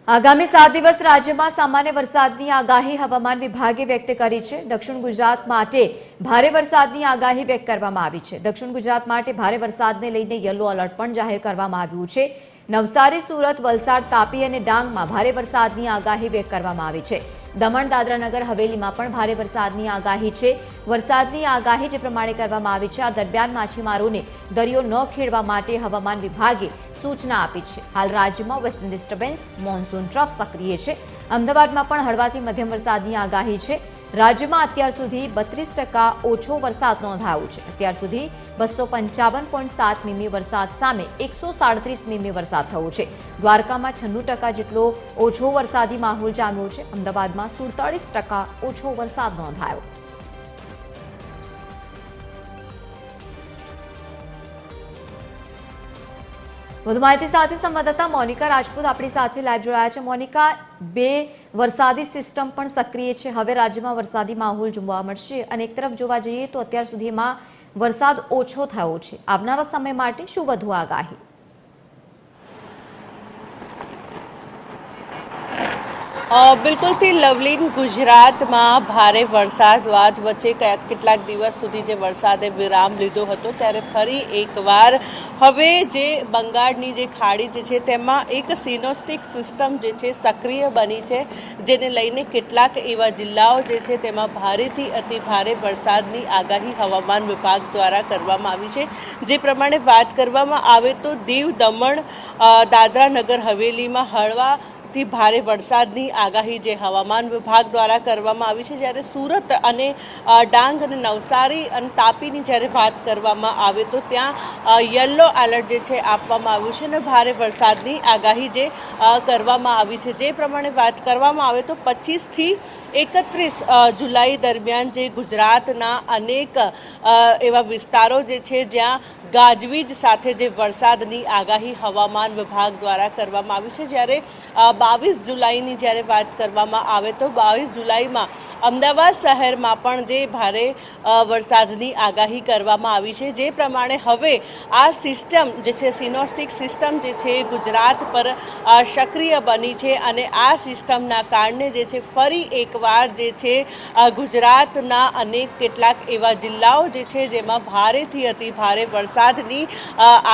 આગામી 7 દિવસ રાજ્યમાં સામાન્ય વરસાદની આગાહી હવામાન વિભાગે વ્યક્ત કરી છે। દક્ષિણ ગુજરાત માટે ભારે વરસાદની આગાહી વ્યક્ત કરવામાં આવી છે। દક્ષિણ ગુજરાત માટે ભારે વરસાદને લઈને યલો એલર્ટ પણ જાહેર કરવામાં આવ્યું છે। નવસારી, સુરત, વલસાડ, તાપી અને ડાંગમાં ભારે વરસાદની આગાહી વ્યક્ત કરવામાં આવી છે। દમણ, દાદરા નગર હવેલીમાં પણ ભારે વરસાદની આગાહી છે। વરસાદની આગાહી જે પ્રમાણે કરવામાં આવી છે, આ દરમિયાન માછીમારોને દરિયો ન ખેડવા માટે હવામાન વિભાગે સૂચના આપી છે। હાલ રાજ્યમાં વેસ્ટર્ન ડિસ્ટર્બન્સ મોન્સૂન ટ્રફ સક્રિય છે। અમદાવાદમાં પણ હળવાથી મધ્યમ વરસાદની આગાહી છે। રાજ્યમાં અત્યાર સુધી 32% ઓછો વરસાદ નોંધાયો છે। અત્યાર સુધી 255.7 મીમી વરસાદ સામે 137 મીમી વરસાદ થયો છે। દ્વારકામાં 96% જેટલો ઓછો વરસાદી માહોલ જામ્યો છે। અમદાવાદમાં 47% ઓછો વરસાદ નોંધાયો। વધુ માહિતી સાથે સંવાદદાતા મોનિકા રાજપૂત આપણી સાથે લાઈવ જોડાયા છે। મોનિકા, બે વરસાદી સિસ્ટમ પણ સક્રિય છે। હવે રાજ્યમાં વરસાદી માહોલ જોવા મળશે અને એક તરફ જોવા જઈએ તો અત્યાર સુધીમાં વરસાદ ઓછો થયો છે। આવનારા સમય માટે શું વધુ આગાહી? બિલકુલથી લવલીન, ગુજરાતમાં ભારે વરસાદ બાદ વચ્ચે કેટલાક દિવસ સુધી જે વરસાદે વિરામ લીધો હતો, ત્યારે ફરી એકવાર હવે જે બંગાળની જે ખાડી જે છે તેમાં એક સિનોસ્ટિક સિસ્ટમ જે છે સક્રિય બની છે, જેને લઈને કેટલાક એવા જિલ્લાઓ જે છે તેમાં ભારેથી અતિ ભારે વરસાદની આગાહી હવામાન વિભાગ દ્વારા કરવામાં આવી છે। જે પ્રમાણે વાત કરવામાં આવે તો દીવ, દમણ, દાદરા નગર હવેલીમાં હળવા થી ભારે વરસાદની આગાહી જે હવામાન વિભાગ દ્વારા કરવામાં આવી છે। જ્યારે સુરત અને ડાંગ અને નવસારી અને તાપીની જ્યારે વાત કરવામાં આવે તો ત્યાં યલો એલર્ટ જે છે આપવામાં આવ્યું છે અને ભારે વરસાદની આગાહી જે કરવામાં આવી છે। જે પ્રમાણે વાત કરવામાં આવે તો 25 થી 31 જુલાઈ દરમિયાન જે ગુજરાતના અનેક એવા વિસ્તારો જે છે જ્યાં ગાજવીજ સાથે જે વરસાદની આગાહી હવામાન વિભાગ દ્વારા કરવામાં આવી છે। જ્યારે 22 જુલાઈની જ્યારે વાત કરવામાં આવે તો 22 જુલાઈમાં અમદાવાદ શહેરમાં પણ જે ભારે વરસાદની આગાહી કરવામાં આવી છે। જે પ્રમાણે હવે આ સિસ્ટમ જે છે સિનોસ્ટિક સિસ્ટમ જે છે ગુજરાત પર સક્રિય બની છે અને આ સિસ્ટમના કારણે જે છે ફરી એકવાર જે છે ગુજરાતના અનેક કેટલાક એવા જિલ્લાઓ જે છે જેમાં ભારેથી અતિ ભારે વરસાદની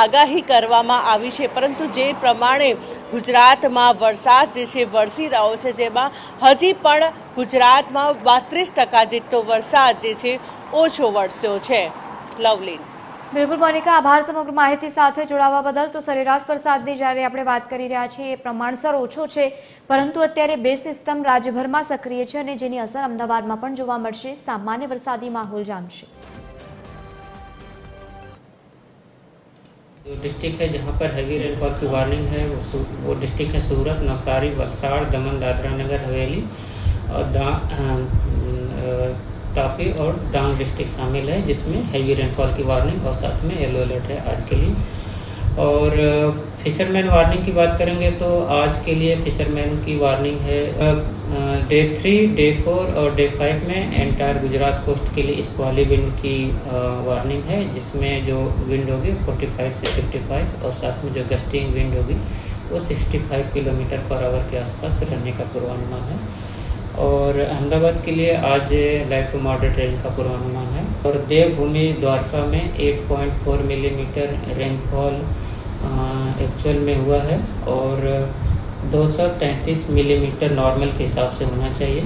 આગાહી કરવામાં આવી છે। પરંતુ જે પ્રમાણે ગુજરાતમાં વરસાદ જે છે વરસી રહ્યો છે, જેમાં હજી પણ ગુજરાતમાં 32% જેટલો વરસાદ જે છે ઓછો વરસ્યો છે। લવલીન, બિલકુલ મોનિકા, આભાર સમગ્ર માહિતી સાથે જોડાવા બદલ। તો સરેરાશ વરસાદની જ્યારે આપણે વાત કરી રહ્યા છીએ એ પ્રમાણસર ઓછો છે, પરંતુ અત્યારે બે સિસ્ટમ રાજ્યભરમાં સક્રિય છે અને જેની અસર અમદાવાદમાં પણ જોવા મળશે। સામાન્ય વરસાદી માહોલ જામશે। जो डिस्ट्रिक्ट है जहाँ पर हैवी रेनफॉल की वार्निंग है वो डिस्ट्रिक्ट है सूरत, नवसारी, वलसाड़, दमन, दादरा नगर हवेली और तापी और डांग डिस्ट्रिक्ट शामिल है, जिसमें हैवी रेनफॉल की वार्निंग और साथ में येलो अलर्ट है आज के लिए। और फिशरमैन वार्निंग की बात करेंगे तो आज के लिए फिशरमैन की वार्निंग है डे 3, डे 4 और डे 5 में एंटायर गुजरात कोस्ट के लिए स्क्वाली विंड की वार्निंग है, जिसमें जो विंड होगी 45 से 55 और साथ में जो गस्टिंग विंड होगी वो 65 किलोमीटर पर आवर के आसपास रहने का पूर्वानुमान है। और अहमदाबाद के लिए आज लाइट टू मॉडरेट रेन का पूर्वानुमान है। और देवभूमि द्वारका में 8.4 मिलीमीटर रेनफॉल एक्चुअल में हुआ है और 233 मिलीमीटर नॉर्मल के हिसाब से होना चाहिए।